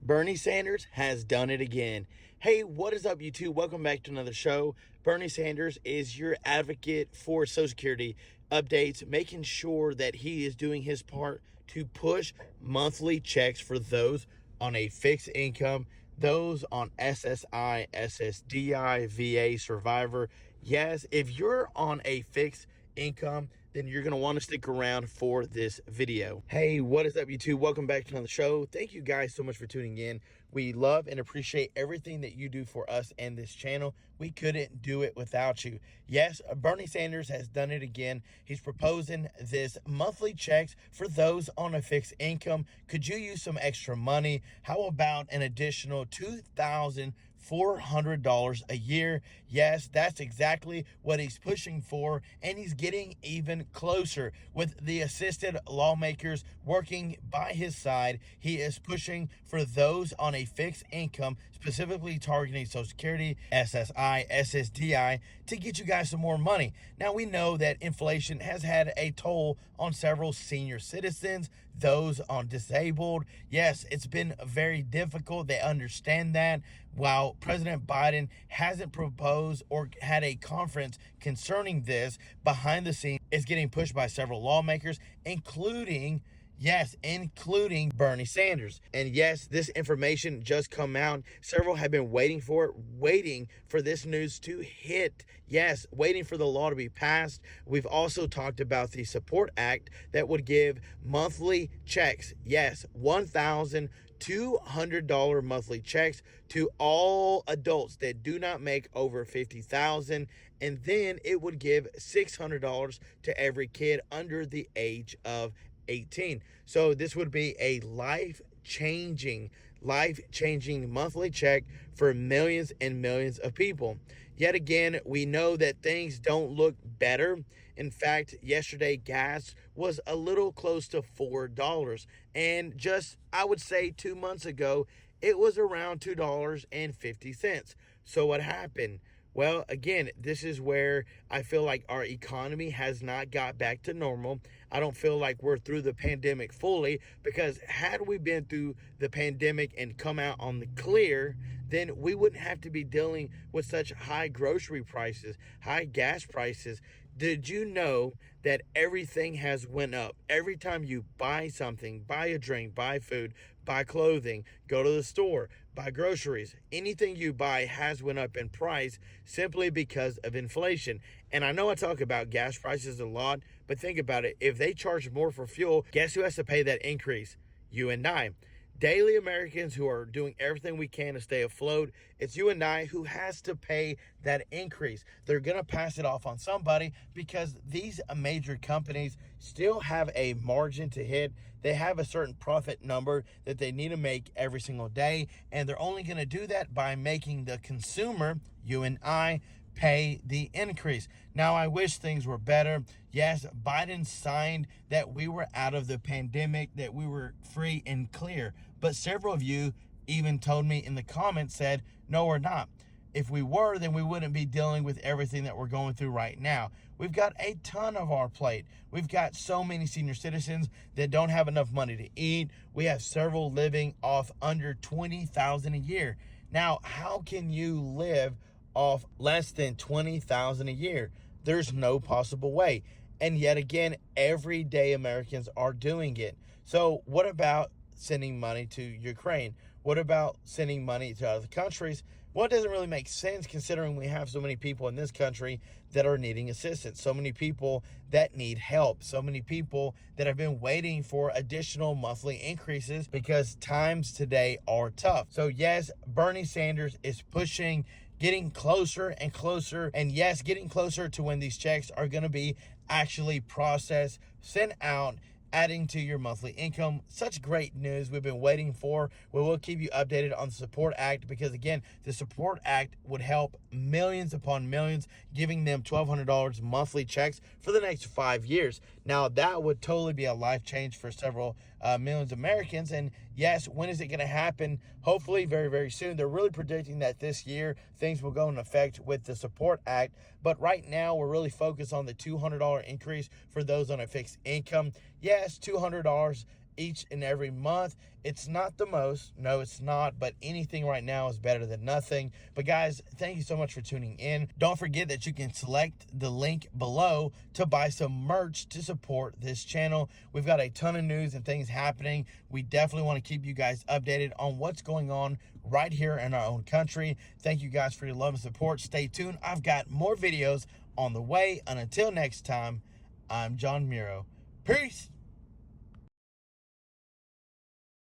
Bernie Sanders has done it again. Hey, what is up, YouTube? Welcome back to another show. Bernie Sanders is your advocate for Social Security updates, making sure that he is doing his part to push monthly checks for those on a fixed income, those on SSI, SSDI, VA, Survivor. Yes, if you're on a fixed income, then you're going to want to stick around for this video. Hey, what is up, YouTube? Welcome back to another show. Thank you guys so much for tuning in. We love and appreciate everything that you do for us and this channel. We couldn't do it without you. Yes, Bernie Sanders has done it again. He's proposing this monthly checks for those on a fixed income. Could you use some extra money? How about an additional $2,400 a year? Yes, that's exactly what he's pushing for, and he's getting even closer with the assisted lawmakers working by his side. He is pushing for those on a fixed income, specifically targeting Social Security, SSI, SSDI, to get you guys some more money. Now, we know that inflation has had a toll on several senior citizens, those on disabled. Yes, it's been very difficult. They understand that. While President Biden hasn't proposed or had a conference concerning this, behind the scenes, it's getting pushed by several lawmakers, including Bernie Sanders. And yes, this information just come out. Several have been waiting for it, waiting for this news to hit. Yes, waiting for the law to be passed. We've also talked about the Support Act that would give monthly checks. Yes, $1,200 monthly checks to all adults that do not make over $50,000, and then it would give $600 to every kid under the age of 18. So this would be a life-changing monthly check for millions and millions of people. Yet again, we know that things don't look better. In fact, yesterday gas was a little close to $4, and just, I would say 2 months ago, it was around $2.50. So what happened? Well, again, this is where I feel like our economy has not got back to normal. I don't feel like we're through the pandemic fully, because had we been through the pandemic and come out on the clear, then we wouldn't have to be dealing with such high grocery prices, high gas prices. Did you know that everything has went up? Every time you buy something, buy a drink, buy food, buy clothing, go to the store, buy groceries, anything you buy has went up in price simply because of inflation. And I know I talk about gas prices a lot, but think about it. If they charge more for fuel, guess who has to pay that increase? You and I. Daily Americans who are doing everything we can to stay afloat. It's you and I who has to pay that increase. They're going to pass it off on somebody, because these major companies still have a margin to hit. They have a certain profit number that they need to make every single day, and they're only going to do that by making the consumer, you and I, pay the increase. Now, I wish things were better. Yes, Biden signed that we were out of the pandemic, that we were free and clear. But several of you even told me in the comments, said, no, we're not. If we were, then we wouldn't be dealing with everything that we're going through right now. We've got a ton of our plate. We've got so many senior citizens that don't have enough money to eat. We have several living off under $20,000 a year. Now, how can you live off less than $20,000 a year? There's no possible way. And yet again, everyday Americans are doing it. So what about sending money to Ukraine? What about sending money to other countries? Well, it doesn't really make sense, considering we have so many people in this country that are needing assistance, so many people that need help, so many people that have been waiting for additional monthly increases, because times today are tough. So yes, Bernie Sanders is pushing, getting closer and closer, and yes, getting closer to when these checks are going to be actually processed, sent out, adding to your monthly income. Such great news we've been waiting for. We will keep you updated on the Support Act, because again, the Support Act would help millions upon millions, giving them $1,200 monthly checks for the next 5 years. Now, that would totally be a life change for several millions of Americans. And yes, when is it going to happen? Hopefully very, very soon. They're really predicting that this year things will go into effect with the Support Act. But right now, we're really focused on the $200 increase for those on a fixed income. Yes, $200 each and every month. It's not the most, no, it's not, but anything right now is better than nothing. But guys, thank you so much for tuning in. Don't forget that you can select the link below to buy some merch to support this channel. We've got a ton of news and things happening. We definitely want to keep you guys updated on what's going on right here in our own country. Thank you guys for your love and support. Stay tuned. I've got more videos on the way. And until next time, I'm John Muro. Peace.